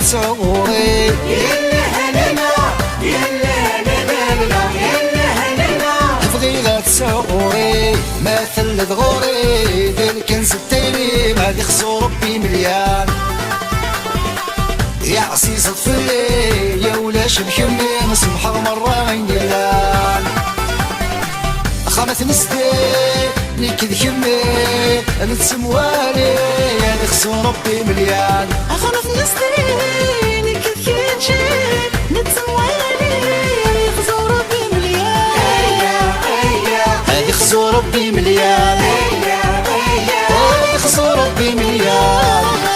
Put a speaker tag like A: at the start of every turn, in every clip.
A: تصوري
B: يلا هلنا يلا هلنا يلا هلنا
A: تبغي تصوري مثل ضغوري ذي الكنز التيري غادي خصو ربي مليان يا عسيس طفلي يا ولاش بكمي نصبح مرة غيني لان خامت نسدي نكد كمي نتسموالي يا خصو ربي مليان
B: خامت نسدي نكد كمي نتسموالي يا خصو ربي مليان
A: هادي خصو ربي مليان هادي خصو ربي مليان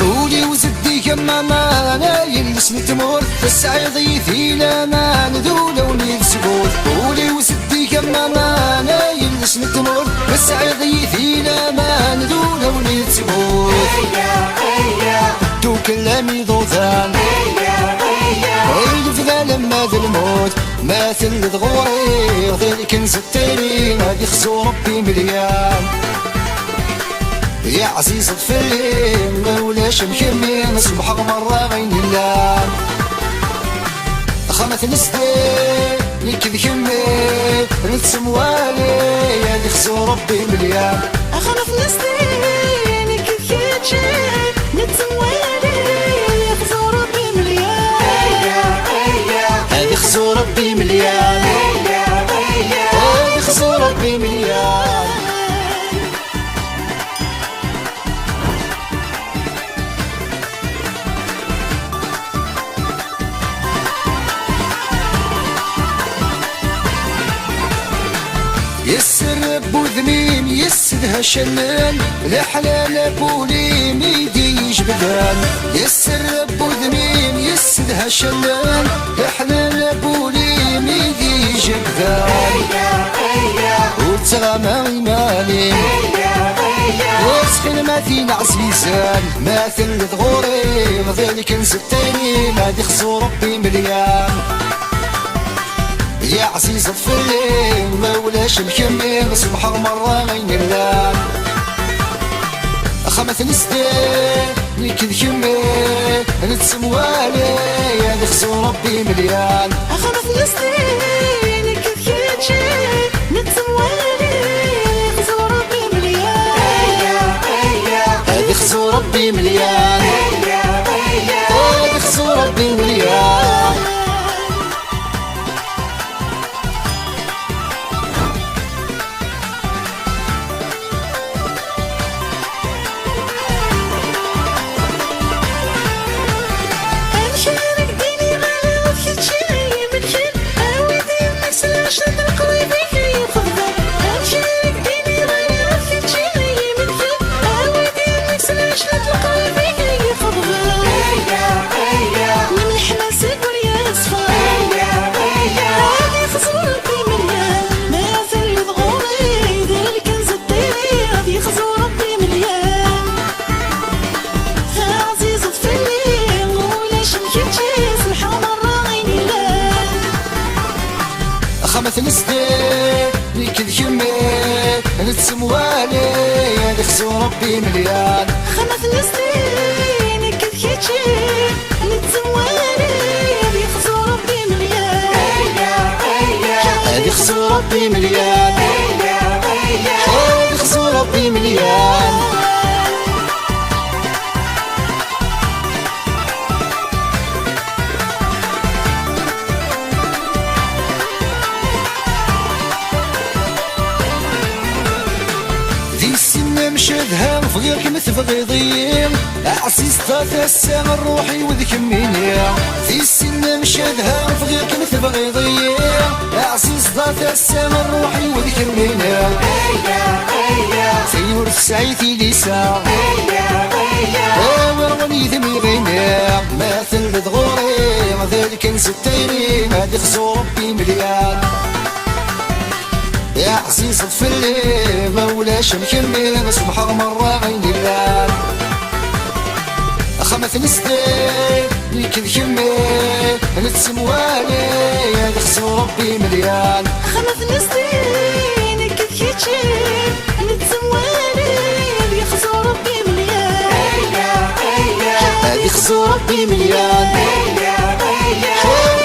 A: قولي وزدي كما ما انا يلس نتمر السعيد فينا ما ندول ونسكوت قولي وزدي كما ما انا يلس نتمر السعيد فينا ما ندول ونسكوت دو كلامي ضوثان يفضى لما ذا الموت ماثل ضغوري غير كنز التاني غادي خصو ربي مليان يا عزيز طفلي ما ولاش مكمي نصبح مرة غيني اللام خامت نسدي نكذ كمي نتسموالي يا دي خصو ربي مليان
B: خامت نسدي نكذ كمي نتسموالي يا خصو ربي مليان
A: هادي خصو ربي مليان هادي خصو ربي مليان يسر بوذميم يسدها شلال الحلال بوليم يدي يجبدان يسر بوذميم يسدها شلال الحلال بوليم يدي يجبدان وتغمى مالي وسخن ما فينا عزيزان ماثل ضغوري ذلك نسبتيني ما دي خصو ربي مليان يا عزيز طفلي ما ولاش مكمي نصبح مرة غيني اللام خامت نسدي نكذ كمي نتسموالي يا دي خصو ربي مليان
B: خامت نسدي نكذ كمي نتسموالي يا خصو ربي مليان
A: هادي خصو ربي مليان هادي خصو ربي مليان خامت نسدي نكذ كمي نتسموالي يا دي خصو ربي مليان
B: خامت نسدي نكذ كمي نتسموالي يا دي خصو ربي مليان
A: هادي خصو ربي مليان هادي خصو ربي مليان مشهدها فغيرك مثل ضيم عسيس ثلاثة الساعة روحي وذكميني في السن مشهدها فغيرك مثل ضيم عسيس ثلاثة الساعة روحي وذكميني في ورث سعيتي ليسا وروني ذمي غيني مثل ضغوري ذلك نستيني ما دي خصو ربي مليان يا عزيز طفلي ما ولاش مكمي نصبح مرة غيني اللام خامت نسدي ليك ذكمي نتسموالي يخصو ربي مليان.
B: 5 سنين كيتشي نتسوالي يخصو ربي مليان.
A: يخصو ربي مليان.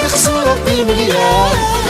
A: يخصو ربي مليان.